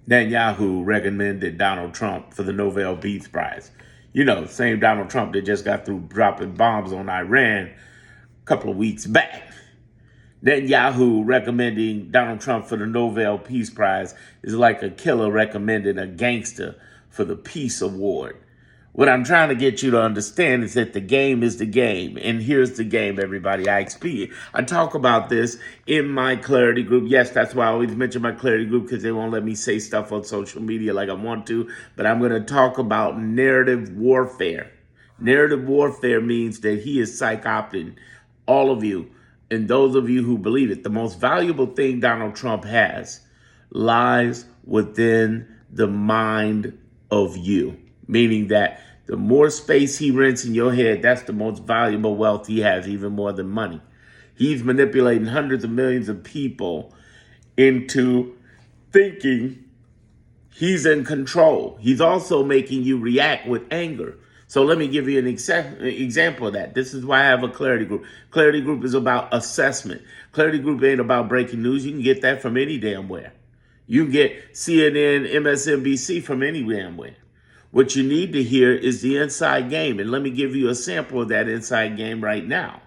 Netanyahu recommended Donald Trump for the Nobel Peace Prize. You know, same Donald Trump that just got through dropping bombs on Iran a couple of weeks back. Netanyahu recommending Donald Trump for the Nobel Peace Prize is like a killer recommending a gangster for the Peace Award. What I'm trying to get you to understand is that the game is the game. And here's the game, everybody. I talk about this in my clarity group. Yes, that's why I always mention my clarity group, because they won't let me say stuff on social media like I want to. But I'm going to talk about narrative warfare. Narrative warfare means that he is psych-opting all of you and those of you who believe it. The most valuable thing Donald Trump has lies within the mind of you. Meaning that the more space he rents in your head, that's the most valuable wealth he has, even more than money. He's manipulating hundreds of millions of people into thinking he's in control. He's also making you react with anger. So let me give you an example of that. This is why I have a clarity group. Clarity group is about assessment. Clarity group ain't about breaking news. You can get that from any damn where. You can get CNN, MSNBC from any damn where. What you need to hear is the inside game. And let me give you a sample of that inside game right now.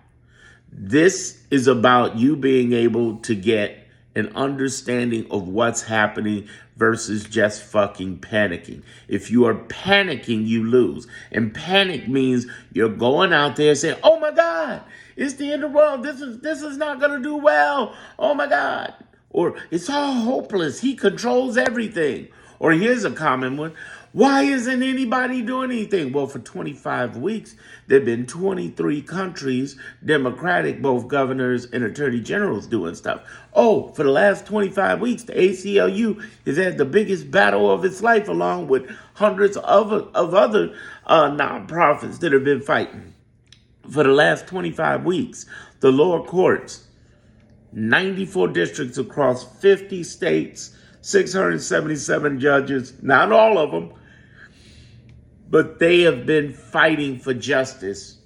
This is about you being able to get an understanding of what's happening versus just fucking panicking. If you are panicking, you lose. And panic means you're going out there saying, oh my God, it's the end of the world. This is not going to do well. Oh my God. Or it's all hopeless. He controls everything. Or here's a common one. Why isn't anybody doing anything? Well, for 25 weeks, there have been 23 countries, Democratic, both governors and attorney generals doing stuff. Oh, for the last 25 weeks, the ACLU has had the biggest battle of its life, along with hundreds of other nonprofits that have been fighting. For the last 25 weeks, the lower courts, 94 districts across 50 states, 677 judges, not all of them, but they have been fighting for justice.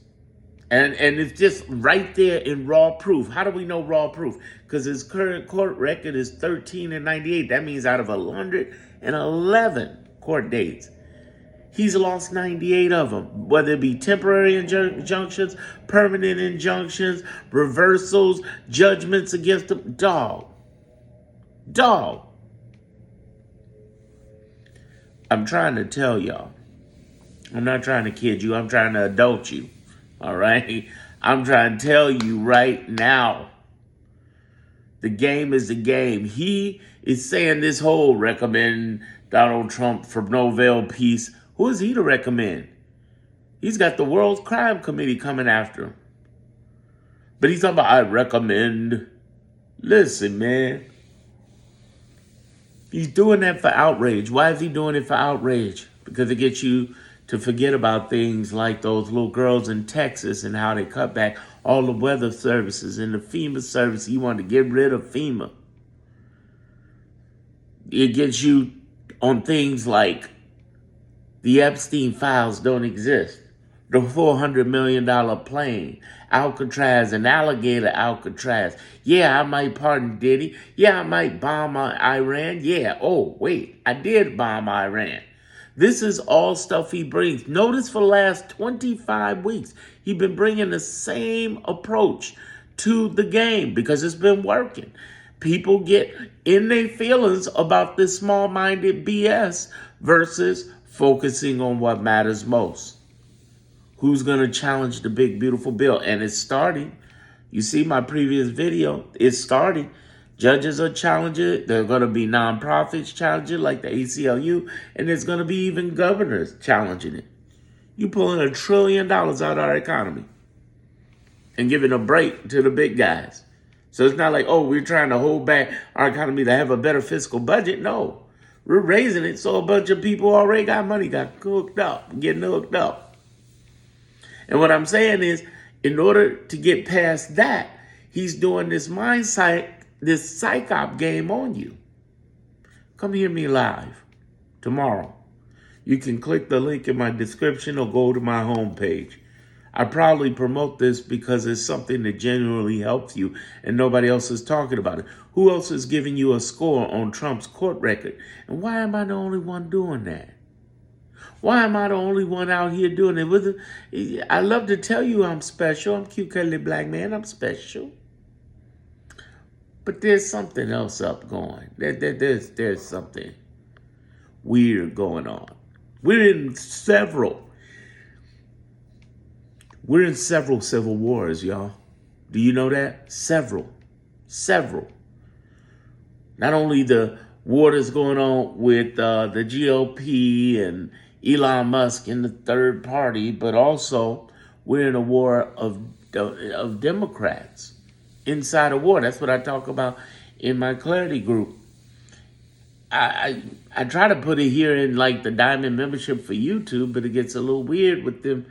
And it's just right there in raw proof. How do we know raw proof? Because his current court record is 13-98. That means out of 111 court dates, he's lost 98 of them, whether it be temporary injunctions, permanent injunctions, reversals, judgments against him. Dog. I'm trying to tell y'all. I'm not trying to kid you. I'm trying to adult you. All right? I'm trying to tell you right now. The game is the game. He is saying this whole recommend Donald Trump for Nobel Peace. Who is he to recommend? He's got the World Crime Committee coming after him. But he's talking about, I recommend. Listen, man. He's doing that for outrage. Why is he doing it for outrage? Because it gets you to forget about things like those little girls in Texas and how they cut back all the weather services and the FEMA service. He wanted to get rid of FEMA. It gets you on things like the Epstein files don't exist. The $400 million plane, Alcatraz, and alligator Alcatraz. Yeah, I might pardon Diddy. Yeah, I might bomb Iran. Yeah, oh, wait, I did bomb Iran. This is all stuff he brings. Notice for the last 25 weeks, he's been bringing the same approach to the game because it's been working. People get in their feelings about this small-minded BS versus focusing on what matters most. Who's going to challenge the big, beautiful bill? And it's starting. You see my previous video. It's starting. Judges are challenging it. There are going to be nonprofits challenging it, like the ACLU. And there's going to be even governors challenging it. You pulling $1 trillion out of our economy and giving a break to the big guys. So it's not like, oh, we're trying to hold back our economy to have a better fiscal budget. No, we're raising it so a bunch of people already got money, got hooked up, getting hooked up. And what I'm saying is, in order to get past that, he's doing this this psych-op game on you. Come hear me live tomorrow. You can click the link in my description or go to my homepage. I proudly promote this because it's something that genuinely helps you and nobody else is talking about it. Who else is giving you a score on Trump's court record? And why am I the only one doing that? Why am I the only one out here doing it? I love to tell you I'm special. I'm cute, cuddly black man. I'm special. But there's something else up going. There's something weird going on. We're in several civil wars, y'all. Do you know that? Several. Not only the war that's going on with the GOP and Elon Musk and the third party, but also we're in a war of Democrats inside a war. That's what I talk about in my Clarity group. I try to put it here in like the diamond membership for YouTube, but it gets a little weird with them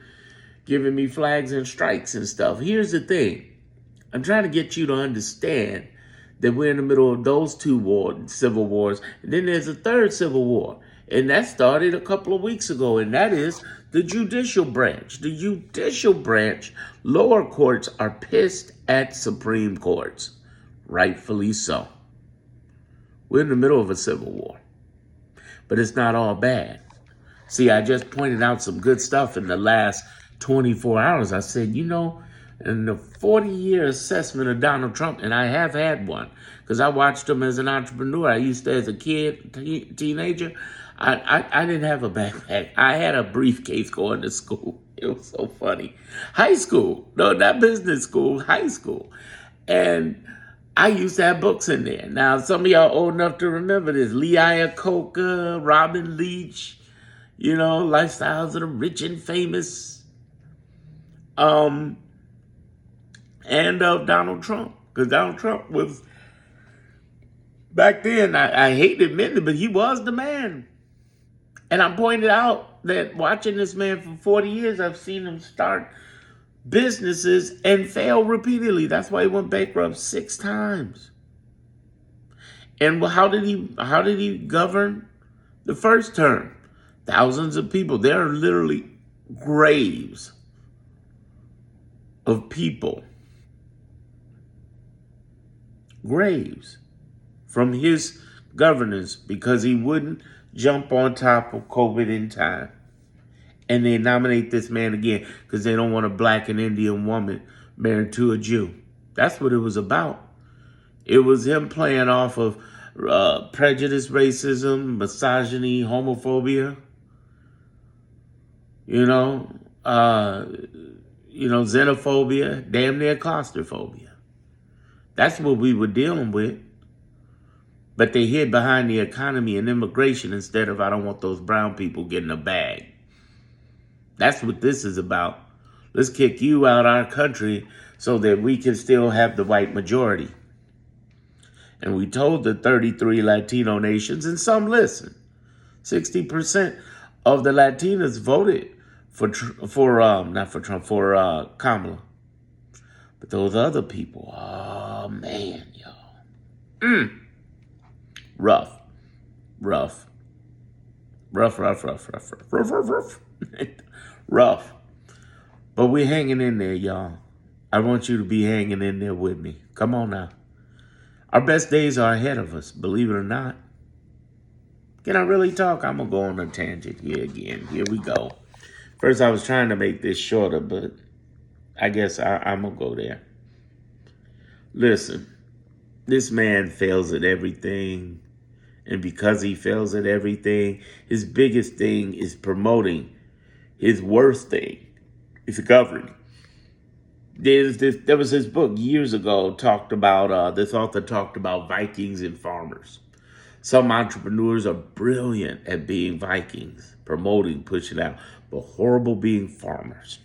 giving me flags and strikes and stuff. Here's the thing. I'm trying to get you to understand that we're in the middle of those two civil wars. And then there's a third civil war. And that started a couple of weeks ago. And that is the judicial branch. The judicial branch, lower courts are pissed at Supreme Courts. Rightfully so. We're in the middle of a civil war. But it's not all bad. See, I just pointed out some good stuff in the last 24 hours. I said, in the 40-year assessment of Donald Trump, and I have had one, because I watched him as an entrepreneur. I used to, as a kid, teenager, I didn't have a backpack. I had a briefcase going to school. It was so funny. High school. No, not business school, high school. And I used to have books in there. Now, some of y'all old enough to remember this. Lee Iacocca, Robin Leach, Lifestyles of the Rich and Famous. And of Donald Trump. Because Donald Trump was, back then, I hate admitting it, but he was the man. And I pointed out that watching this man for 40 years, I've seen him start businesses and fail repeatedly. That's why he went bankrupt 6 times. And how did he govern the first term? Thousands of people. There are literally graves of people. Graves from his governance because he wouldn't jump on top of COVID in time. And they nominate this man again because they don't want a black and Indian woman married to a Jew. That's what it was about. It was him playing off of prejudice, racism, misogyny, homophobia, xenophobia, damn near claustrophobia. That's what we were dealing with. But they hid behind the economy and immigration instead of, I don't want those brown people getting a bag. That's what this is about. Let's kick you out of our country so that we can still have the white majority. And we told the 33 Latino nations, and some listen. 60% of the Latinas voted for Kamala. But those other people, oh man, y'all. Rough. Rough. But we're hanging in there, y'all. I want you to be hanging in there with me. Come on now. Our best days are ahead of us, believe it or not. Can I really talk? I'm going to go on a tangent here again. Here we go. First, I was trying to make this shorter, but I guess I'm going to go there. Listen, this man fails at everything. And because he fails at everything, his biggest thing is promoting. His worst thing is governing. There was this book years ago this author talked about Vikings and farmers. Some entrepreneurs are brilliant at being Vikings, promoting, pushing out, but horrible being farmers.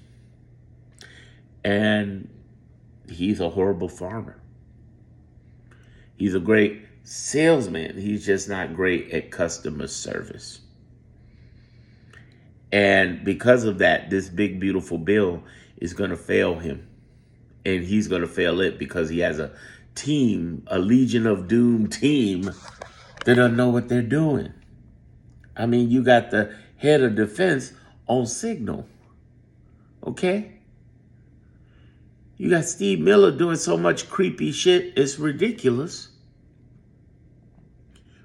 And he's a horrible farmer. He's a great salesman. He's just not great at customer service. And because of that, this big, beautiful bill is going to fail him. And he's going to fail it because he has a team, a Legion of Doom team that don't know what they're doing. I mean, you got the head of defense on signal. Okay? You got Steve Miller doing so much creepy shit, it's ridiculous.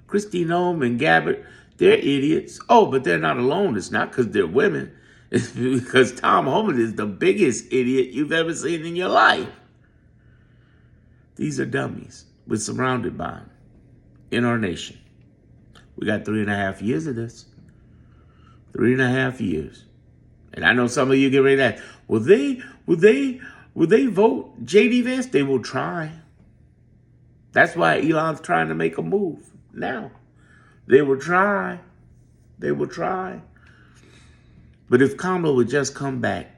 Kristi Noem and Gabbard, they're idiots. Oh, but they're not alone. It's not because they're women. It's because Tom Homan is the biggest idiot you've ever seen in your life. These are dummies we're surrounded by them in our nation. We got 3.5 years of this. 3.5 years. And I know some of you get ready to ask, will they vote J.D. Vance? They will try. That's why Elon's trying to make a move now. They will try. They will try. But if Kamala would just come back,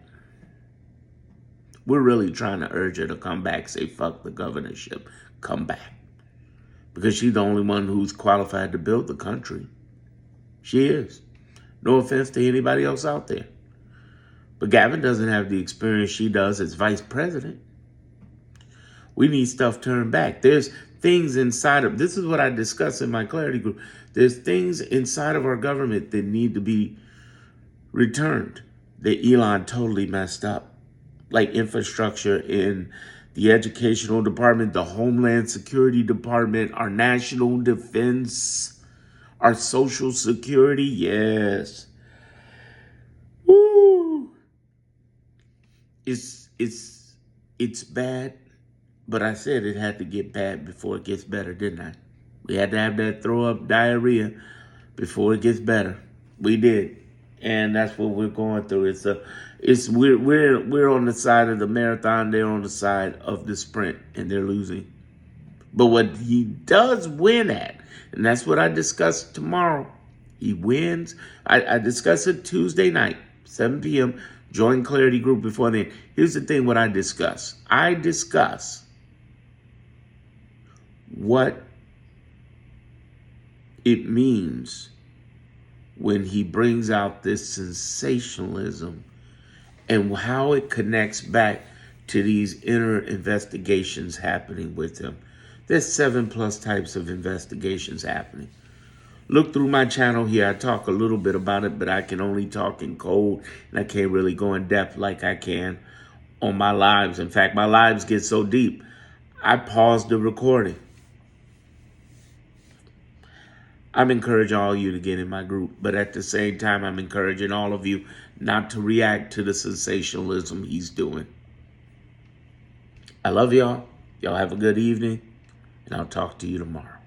we're really trying to urge her to come back, say fuck the governorship, come back. Because she's the only one who's qualified to build the country. She is. No offense to anybody else out there. But Gavin doesn't have the experience she does as vice president. We need stuff turned back. There's things inside of, this is what I discuss in my clarity group. There's things inside of our government that need to be returned that Elon totally messed up. Like infrastructure in the educational department, the Homeland Security Department, our national defense, our social security. Yes. Woo. It's bad, but I said it had to get bad before it gets better, didn't I? We had to have that throw up diarrhea before it gets better. We did. And that's what we're going through. We're on the side of the marathon, they're on the side of the sprint, and they're losing. But what he does win at, and that's what I discuss tomorrow. He wins. I discuss it Tuesday night, 7 p.m. Join Clarity Group before then. Here's the thing, what I discuss. I discuss what it means when he brings out this sensationalism and how it connects back to these inner investigations happening with him. There's 7+ types of investigations happening. Look through my channel here. I talk a little bit about it, but I can only talk in code, and I can't really go in depth like I can on my lives. In fact, my lives get so deep, I pause the recording. I'm encouraging all of you to get in my group, but at the same time, I'm encouraging all of you not to react to the sensationalism he's doing. I love y'all. Y'all have a good evening, and I'll talk to you tomorrow.